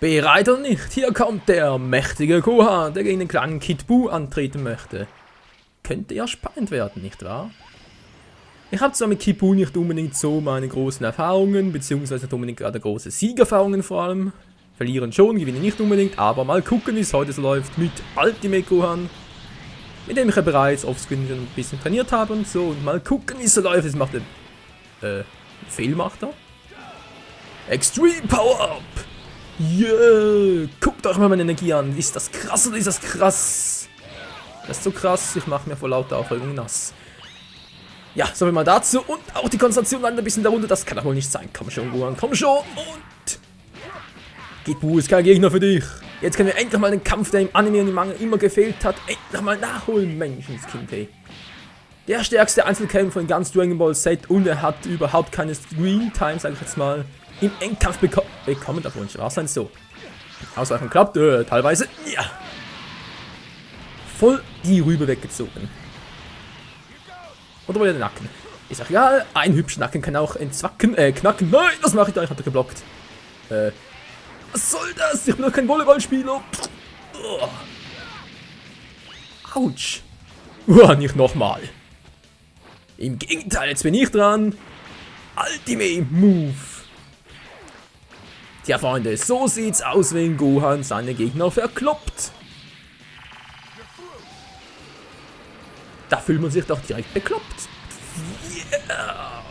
Bereit oder nicht? Hier kommt der mächtige Gohan, der gegen den kleinen Kid Buu antreten möchte. Könnte ja spannend werden, nicht wahr? Ich habe zwar mit Kid Buu nicht unbedingt so meine großen Erfahrungen, beziehungsweise nicht unbedingt gerade große Siegerfahrungen vor allem. Verlieren schon, gewinnen nicht unbedingt, aber mal gucken, wie es heute so läuft mit Ultimate Gohan. Mit dem ich ja bereits offscreen schon ein bisschen trainiert habe und so. Und mal gucken, wie es so läuft. Jetzt macht er... Fehl macht er. Extreme Power Up! Yeah! Guckt euch mal meine Energie an. Ist das krass oder ist das krass? Das ist so krass, ich mache mir vor lauter Aufregung nass. Ja, so viel mal dazu. Und auch die Konzentration leider ein bisschen darunter. Das kann doch wohl nicht sein. Komm schon, Gohan, komm schon. Und... Kid Buu ist kein Gegner für dich. Jetzt können wir endlich mal den Kampf, der im Anime und im Manga immer gefehlt hat, endlich mal nachholen, Menschenskind, hey. Der stärkste Einzelkämpfer in ganz Dragon Ball Z und er hat überhaupt keine Screen-Time, sage ich jetzt mal, im Endkampf bekommen. Das wohl nicht wahr sein, so. Ausweichen klappt, teilweise, ja. Voll die Rübe weggezogen. Oder wohl der Nacken. Ist auch egal, ein hübscher Nacken kann auch entzwacken, knacken. Nein, was mache ich da? Ich hatte geblockt. Was soll das? Ich bin doch kein Volleyballspieler. Oh. Autsch. Nicht nochmal. Im Gegenteil, jetzt bin ich dran. Ultimate Move. Tja, Freunde, so sieht's aus, wenn Gohan seine Gegner verkloppt. Da fühlt man sich doch direkt bekloppt. Yeah.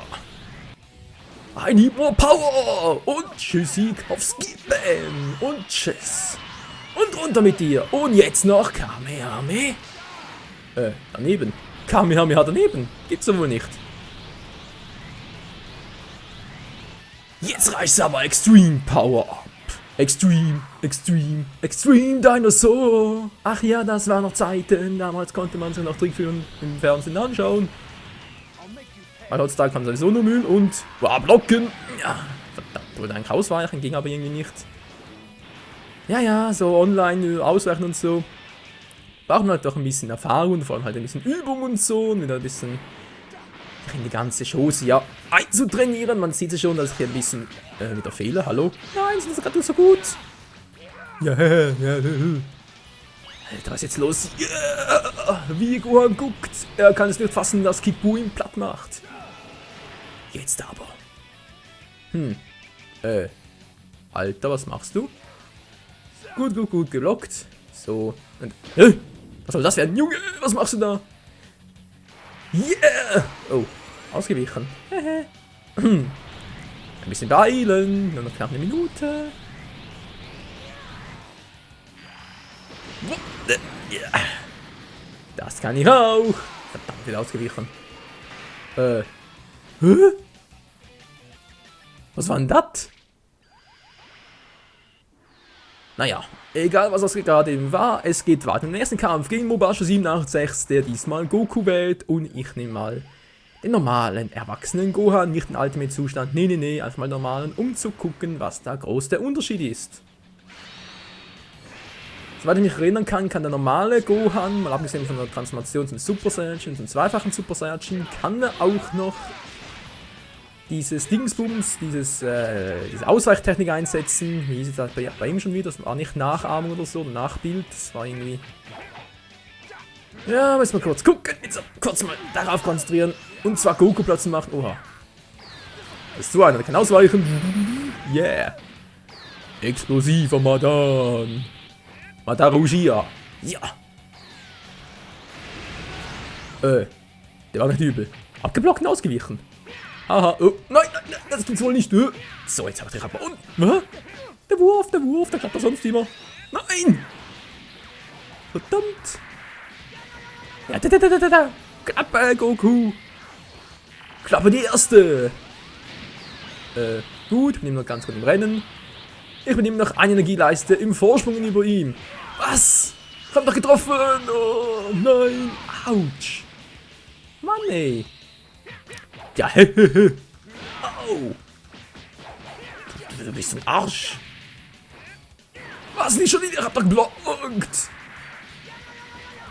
I need more power! Und Tschüssikowski, bam! Und tschüss! Und runter mit dir! Und jetzt noch Kamehameha! Daneben. Kamehameha daneben. Gibt's doch wohl nicht. Jetzt reicht's aber Extreme Power Up! Extreme Dinosaur! Ach ja, das waren noch Zeiten. Damals konnte man sich noch Trickfilme im Fernsehen anschauen. Weil heutzutage kann man sowieso nur Müll und blocken. Ja, verdammt, wollte eigentlich ausweichen, ging aber irgendwie nicht. Ja, so online ausweichen und so. Brauchen halt doch ein bisschen Erfahrung, vor allem halt ein bisschen Übung und so. Und wieder ein bisschen in die ganze Chose ja einzutrainieren. Man sieht es schon, dass ich hier ein bisschen wieder fehle. Hallo? Nein, das ist gerade so gut. Ja. Alter, was ist jetzt los? Yeah. Wie Gohan guckt. Er kann es nicht fassen, dass Kid Buu ihn platt macht. Jetzt aber. Alter, was machst du? Gut, gelockt. So. Und, was soll das werden? Junge, was machst du da? Yeah! Oh, ausgewichen. Ein bisschen beeilen. Nur noch knapp eine Minute. Yeah. Das kann ich auch. Verdammt, wieder ausgewichen. Was war denn das? Naja, egal was das gerade eben war, es geht weiter. Im ersten Kampf gegen Mobasho 786, der diesmal Goku wählt und ich nehme mal den normalen, erwachsenen Gohan, nicht den Ultimate-Zustand, nee, einfach mal normalen, um zu gucken, was da groß der Unterschied ist. Soweit ich mich erinnern kann, der normale Gohan, mal abgesehen von der Transformation zum Super Saiyajin, zum zweifachen Super Saiyajin, kann er auch noch dieses Dingsbums, diese Ausweichtechnik einsetzen. Wie ist das bei ihm schon wieder? Das war nicht Nachahmung oder so, Nachbild, das war irgendwie... Ja, müssen wir kurz gucken, jetzt kurz mal darauf konzentrieren. Und zwar Goku Platz machen. Oha. Das ist so einer, der kann ausweichen. Yeah. Explosiver Madan. Madarugia. Ja. Der war nicht übel. Abgeblockt und ausgewichen. Aha, oh, nein, das gibt's wohl nicht. So, jetzt habe ich den Rapper. Und, der Wurf, der klappt doch sonst immer. Nein! Verdammt! Ja, da. Klappe, Goku! Klappe die erste! Gut, ich bin immer noch ganz gut im Rennen. Ich bin immer noch eine Energieleiste im Vorsprung über ihm. Was? Ich hab doch getroffen! Oh, nein! Autsch! Mann, ey! Ja, Au! Du bist ein Arsch! Was, nicht schon wieder? Ich hab doch geblockt!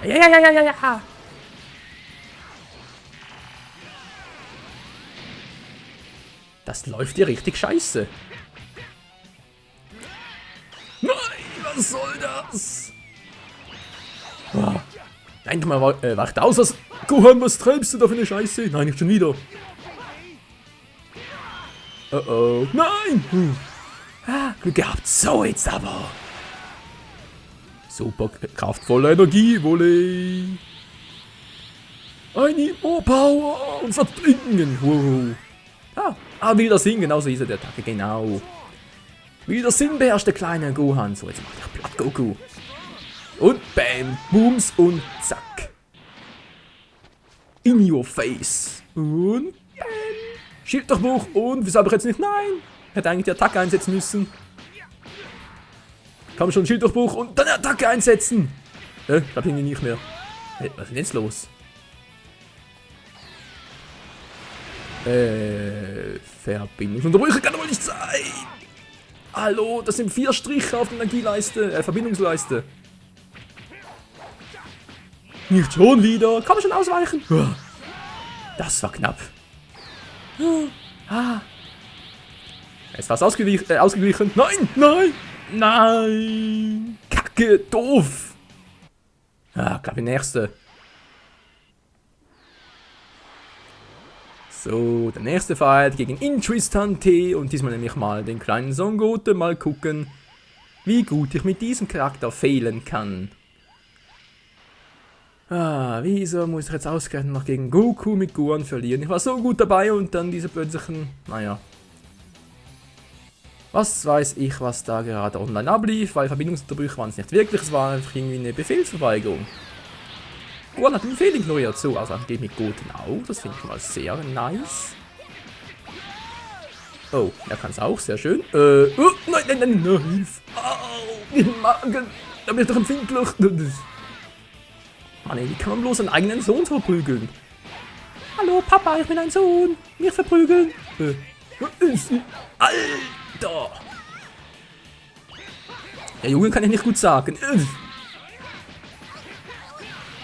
Ja. Das läuft dir richtig scheiße. Was soll das? Oh. Nein, du mal, wacht aus, was... Gohan, was treibst du da für eine Scheiße? Nein, nicht schon wieder. Oh. Nein! Glück gehabt. So, jetzt aber. Super kraftvolle Energie, Volley. I need more power und verdrängen. Wow. Wieder Sinn, genau so ist er, der Attacke, genau. Wieder Sinn beherrscht der kleine Gohan. So, jetzt macht er platt Goku. Und bam, booms und zack. In your face. Und bam. Schilddurchbruch und, wieso habe ich jetzt nicht? Nein. Hätte eigentlich die Attacke einsetzen müssen. Komm schon, Schilddurchbruch und dann Attacke einsetzen. Ich glaube irgendwie nicht mehr. Hey, was ist denn jetzt los? Verbindungsunterbrüche kann aber nicht sein. Hallo, das sind 4 Striche auf der Energieleiste, Verbindungsleiste. Nicht schon wieder. Komm schon ausweichen. Das war knapp. Jetzt war es ausgeglichen. Nein, nein, nein. Kacke, doof. Glaube die nächste. So, der nächste Fight gegen Intristan T. Und diesmal nehme ich mal den kleinen Son Goten. Mal gucken, wie gut ich mit diesem Charakter fehlen kann. Wieso muss ich jetzt ausgerechnet noch gegen Goku mit Gohan verlieren? Ich war so gut dabei und dann diese plötzlichen... Naja. Was weiß ich, was da gerade online ablief, weil Verbindungsunterbrüche waren es nicht wirklich. Es war einfach irgendwie eine Befehlsverweigerung. Gohan hat den Befehl ignoriert. So, also geht mit Goten auch. Das finde ich mal sehr nice. Oh, er kann es auch. Sehr schön. Nein, nein, nein, nein, hilf. Au, im Magen. Da bin ich doch empfindlich. Mann, wie kann man bloß einen eigenen Sohn verprügeln? Hallo, Papa, ich bin ein Sohn. Mich verprügeln. Alter. Der Junge kann ich nicht gut sagen.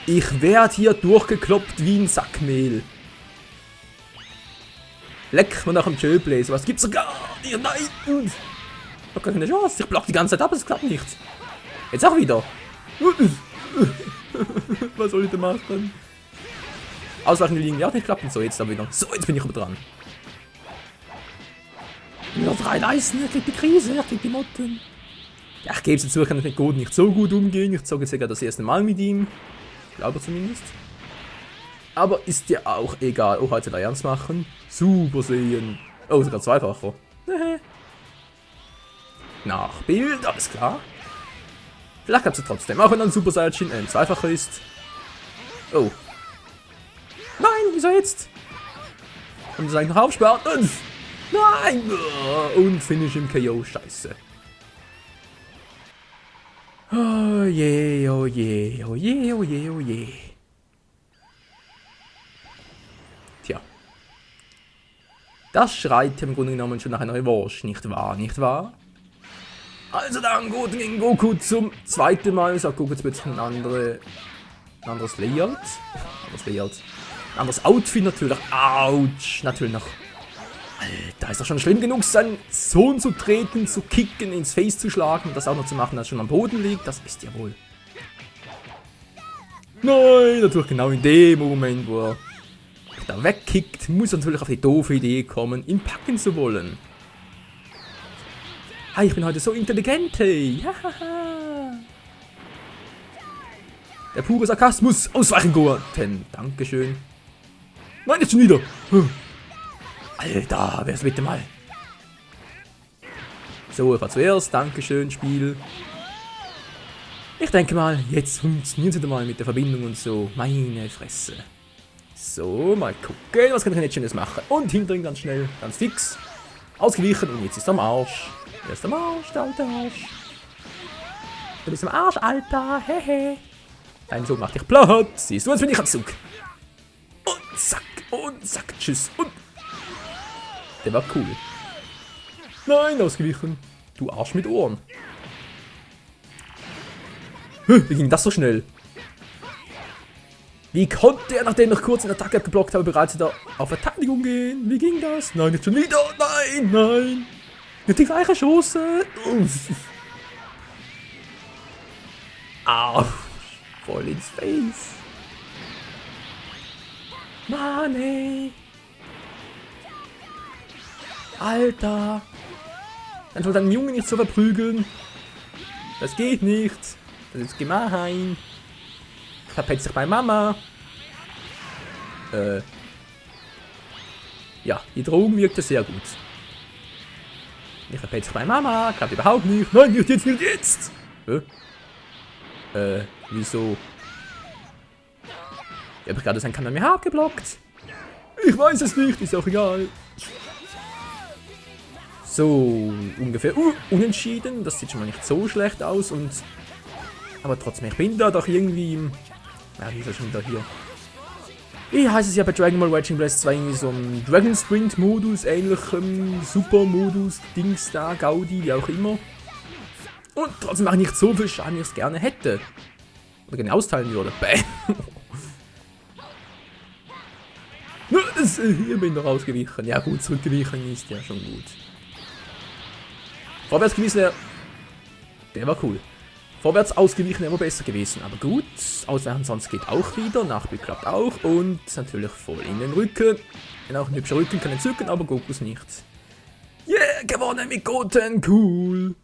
Ich werde hier durchgekloppt wie ein Sackmehl. Leck mir nach dem Chillblaze. Was gibt's gar nicht? Nein. Ich hab gar keine Chance. Ich block die ganze Zeit ab, es klappt nicht. Jetzt auch wieder. Was soll ich denn machen? Ausweichen liegen ja auch nicht klappen. So, jetzt aber wieder. So, jetzt bin ich aber dran. Nur 3 Leisten, er kriegt die Krise, er kriegt die Motten. Ja, ich gebe es zu, ich kann mit Goten nicht so gut umgehen. Ich zocke jetzt sogar das erste Mal mit ihm. Glaube zumindest. Aber ist ja auch egal. Oh, heute da ernst machen. Super sehen. Oh, sogar zweifacher. Nachbild, alles klar. Vielleicht klappt es trotzdem, auch wenn ein Super Saiyajin ein zweifacher ist. Oh. Nein, wieso jetzt? Und das eigentlich noch aufsparen. Und nein! Und Finish im KO, scheiße. Oh je, oh je, oh je, oh je, oh je. Tja. Das schreit im Grunde genommen schon nach einer Revanche, nicht wahr, nicht wahr? Also dann Goten gegen Goku zum zweiten Mal. Ich sag, Goku jetzt plötzlich ein anderes Layout. Ein anderes Outfit natürlich. Autsch, natürlich noch. Alter, ist doch schon schlimm genug, seinen Sohn zu treten, zu kicken, ins Face zu schlagen und das auch noch zu machen, dass er schon am Boden liegt. Das ist ja wohl. Nein, natürlich genau in dem Moment, wo er da wegkickt, muss er natürlich auf die doofe Idee kommen, ihn packen zu wollen. Ah, ich bin heute so intelligent, hey. Der pure Sarkasmus. Ausweichen, Goten. Dankeschön. Nein, jetzt schon wieder. Alter, wer ist bitte mal? So, ich war zuerst. Dankeschön, Spiel. Ich denke mal, jetzt funktioniert es wieder mal mit der Verbindung und so. Meine Fresse. So, mal gucken, was kann ich jetzt Schönes machen. Und hinterdrin ganz schnell, ganz fix. Ausgewichen und jetzt ist er am Arsch. Er ist am Arsch, der alte Arsch. Du bist am Arsch, Alter. Hehe. Dein Sohn macht dich platt. Siehst du, jetzt bin ich am Zug. Und zack, tschüss. Und der war cool. Nein, ausgewichen. Du Arsch mit Ohren. Wie ging das so schnell? Wie konnte er, nachdem ich kurz eine Attacke geblockt habe, bereits wieder auf Verteidigung gehen? Wie ging das? Nein, nicht schon wieder. Nein, nein. Nicht die gleiche Chance. Au! Voll ins Face. Mann, ey. Alter. Dann soll dein Junge nicht so verprügeln. Das geht nicht. Das ist gemein. Verpetzt sich bei Mama. Ja, die Drogen wirkte sehr gut. Ich verpetzt sich bei Mama. Klappt überhaupt nicht. Nein, nicht jetzt, nicht jetzt. Wieso? Ich habe gerade sein Kamehameha abgeblockt. Ich weiß es nicht, ist auch egal. So, ungefähr unentschieden. Das sieht schon mal nicht so schlecht aus. Und aber trotzdem, ich bin da doch irgendwie im... Ja, wie ist er schon wieder hier? Wie heißt es ja bei Dragon Ball Raging Blast 2 irgendwie so ein Dragon Sprint Modus, ähnlichem Super Modus, Dings da, Gaudi, wie auch immer. Und trotzdem mache ich nicht so viel Schaden, wie ich es gerne hätte. Oder gerne austeilen würde. Bäh. Hier bin ich noch ausgewichen. Ja gut, zurückgewichen ist ja schon gut. Vorwärts gewichen wäre... Der war cool. Vorwärts ausgewichen wäre besser gewesen. Aber gut, ausweichen sonst geht auch wieder. Nachbild klappt auch. Und natürlich voll in den Rücken. Wenn auch ein hübscher Rücken kann entzücken, aber Gokus nicht. Yeah, gewonnen mit Goten, cool.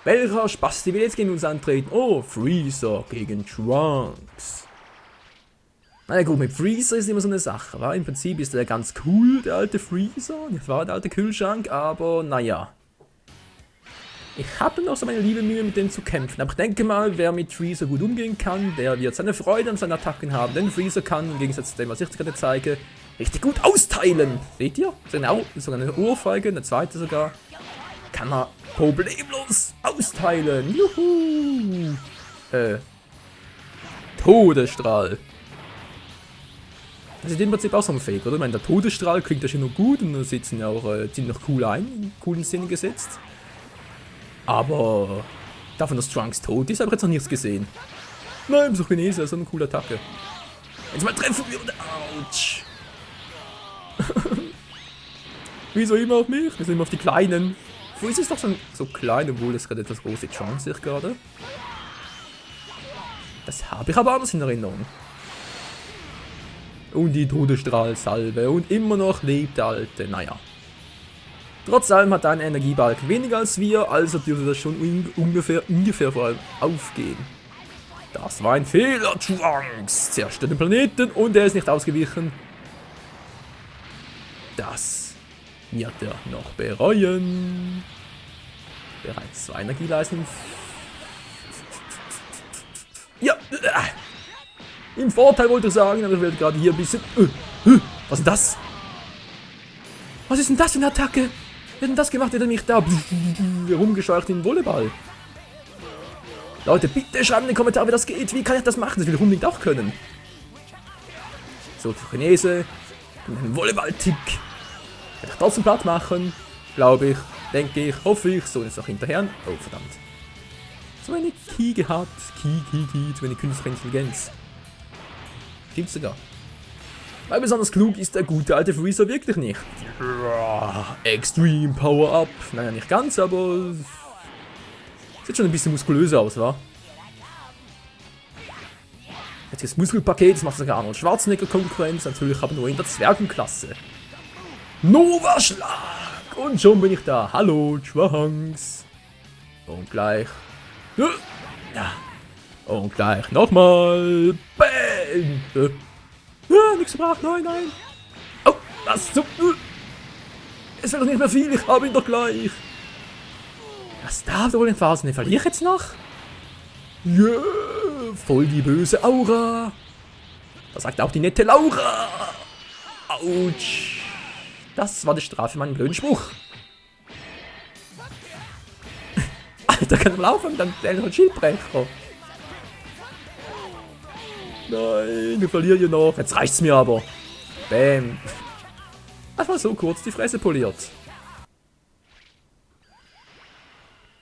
Welcher Spasti will jetzt gegen uns antreten? Oh, Freezer gegen Trunks. Na ja, gut, mit Freezer ist immer so eine Sache, wa? Im Prinzip ist er ganz cool, der alte Freezer, nicht wahr, der alte Kühlschrank, aber naja. Ich habe noch so meine liebe Mühe, mit dem zu kämpfen, aber ich denke mal, wer mit Freezer gut umgehen kann, der wird seine Freude an seinen Attacken haben, denn Freezer kann, im Gegensatz zu dem, was ich jetzt gerade zeige, richtig gut austeilen. Seht ihr? Sogar eine Ohrfeige, eine zweite sogar. Kann er problemlos austeilen. Juhu! Todesstrahl. Das ist im Prinzip auch so ein Fake, oder? Ich meine, der Todesstrahl klingt ja schon noch gut und sitzen ja auch ziemlich cool ein, in coolen Sinne gesetzt. Aber davon, dass Trunks tot ist, habe ich jetzt noch nichts gesehen. Nein, so Chinese, das ist so eine coole Attacke. Jetzt mal treffen wir und ouch! Wieso immer auf mich? Wieso immer auf die Kleinen? Wo ist es doch so klein, obwohl es gerade etwas große Chance ist gerade? Das habe ich aber anders in Erinnerung. Und die Todesstrahlsalve und immer noch lebt der Alte, naja. Trotz allem hat er einen Energiebalken weniger als wir, also dürfte das schon ungefähr vor allem aufgehen. Das war ein Fehler, Trunks! Zerstört den Planeten und er ist nicht ausgewichen. Das wird er noch bereuen. Bereits 2 Energieleisten. Ja! Im Vorteil wollte ich sagen, aber ich werde gerade hier ein bisschen... was ist das? Was ist denn das für eine Attacke? Wer hat denn das gemacht? Hat er mich da rumgescheucht in den Volleyball? Leute, bitte schreibt in die Kommentare, wie das geht. Wie kann ich das machen? Das will ich unbedingt auch können. So, Chinese. Einen Volleyball-Tick. Werde ich trotzdem platt machen. Glaube ich. Denke ich. Hoffe ich. So, jetzt noch hinterher. Oh, verdammt. So eine Ki gehabt. Ki. So eine künstliche Intelligenz. Gibt's sogar. Weil besonders klug ist der gute alte Freezer wirklich nicht. Extreme Power Up. Naja, nicht ganz, aber... Sieht schon ein bisschen muskulöser aus, wa? Jetzt das Muskelpaket, das macht sogar Arnold Schwarzenegger Konkurrenz. Natürlich aber nur in der Zwergenklasse. Nova Schlag! Und schon bin ich da. Hallo, Trunks. Und gleich... Ja. Und gleich nochmal. Bang! Nichts gebracht, nein. Oh, was zum... Es wird doch nicht mehr viel, ich habe ihn doch gleich. Was darf wohl in Phasen? Verliere ich jetzt noch? Yeah, voll die böse Aura. Das sagt auch die nette Laura. Autsch. Das war die Strafe für meinen blöden Spruch. Alter, kann man laufen, dann ist ein Schildbrecher. Nein, wir verlieren hier noch. Jetzt reicht's mir aber. Bäm. Einfach so kurz die Fresse poliert.